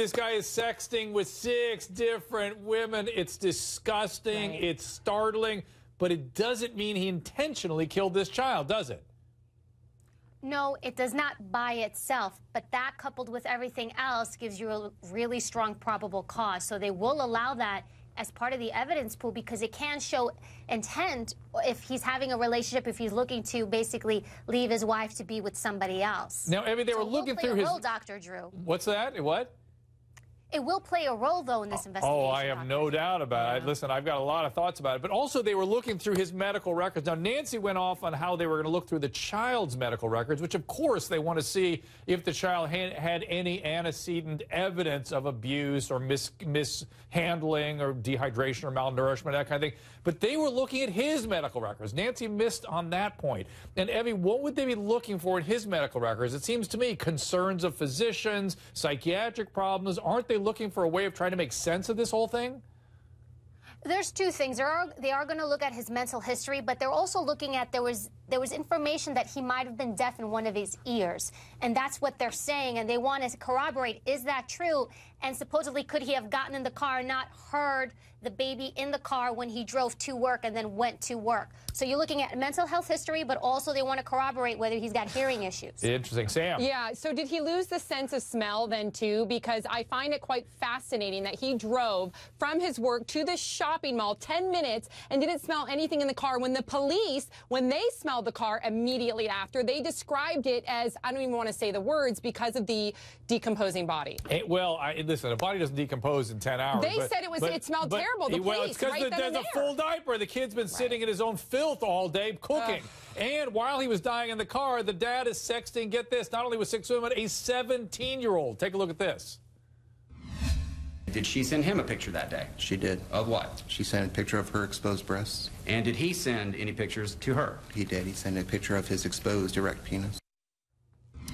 This guy is sexting with 6 different women. It's disgusting. Right. It's startling. But it doesn't mean he intentionally killed this child, does it? No, it does not by itself. But that, coupled with everything else, gives you a really strong probable cause. So they will allow that as part of the evidence pool because it can show intent if he's having a relationship, if he's looking to basically leave his wife to be with somebody else. Now, Evie, they were looking through his... Dr. Drew. What's that? What? It will play a role, though, in this investigation. Oh, I have no doubt about it. Listen, I've got a lot of thoughts about it. But also, they were looking through his medical records. Now, Nancy went off on how they were going to look through the child's medical records, which, of course, they want to see if the child had any antecedent evidence of abuse or mishandling or dehydration or malnourishment, that kind of thing. But they were looking at his medical records. Nancy missed on that point. And, Evie, what would they be looking for in his medical records? It seems to me concerns of physicians, psychiatric problems. Aren't they looking for a way of trying to make sense of this whole thing? There's 2 things. They are going to look at his mental history, but they're also looking at there was information that he might have been deaf in one of his ears, and that's what they're saying, and they want to corroborate, is that true? And supposedly, could he have gotten in the car and not heard the baby in the car when he drove to work and then went to work? So you're looking at mental health history, but also they want to corroborate whether he's got hearing issues. Interesting. Sam? Yeah, so did he lose the sense of smell then, too? Because I find it quite fascinating that he drove from his work to this shopping mall 10 minutes and didn't smell anything in the car when the police, when they smelled the car immediately after, they described it as, I don't even want to say the words, because of the decomposing body. Listen, a body doesn't decompose in 10 hours. They said it smelled terrible. The well, it's because there's a full diaper. The kid's been sitting in his own filth all day cooking. And while he was dying in the car, the dad is sexting, get this, not only with 6 women, a 17-year-old. Take a look at this. Did she send him a picture that day? She did. Of what? She sent a picture of her exposed breasts. And did he send any pictures to her? He did. He sent a picture of his exposed erect penis.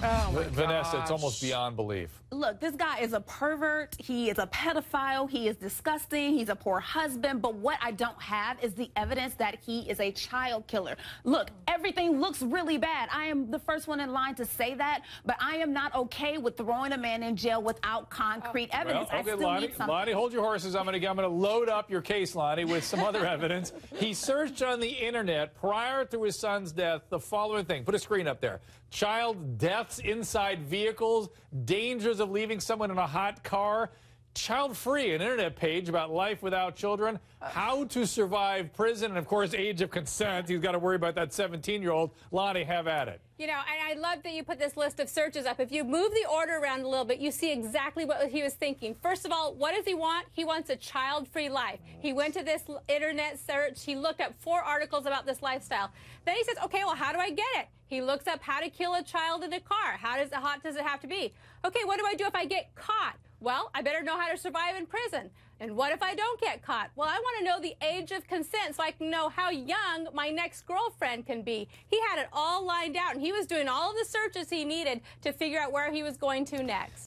Oh, my Vanessa, gosh. it's almost beyond belief. Look, this guy is a pervert. He is a pedophile. He is disgusting. He's a poor husband. But what I don't have is the evidence that he is a child killer. Look, everything looks really bad. I am the first one in line to say that, but I am not okay with throwing a man in jail without concrete evidence. Well, okay, I still Lonnie, need something. Lonnie, hold your horses. I'm going to load up your case, Lonnie, with some other evidence. He searched on the internet prior to his son's death the following thing. Put a screen up there. Child deaths inside vehicles, dangers of leaving someone in a hot car, Child Free, an internet page about life without children, how to survive prison, and, of course, age of consent. He's got to worry about that 17-year-old. Lonnie, have at it. You know, and I love that you put this list of searches up. If you move the order around a little bit, you see exactly what he was thinking. First of all, what does he want? He wants a child-free life. He went to this internet search. He looked up 4 articles about this lifestyle. Then he says, okay, well, how do I get it? He looks up how to kill a child in a car. How hot does it have to be? Okay, what do I do if I get caught? Well, I better know how to survive in prison. And what if I don't get caught? Well, I want to know the age of consent so I can know how young my next girlfriend can be. He had it all lined out, and he was doing all of the searches he needed to figure out where he was going to next.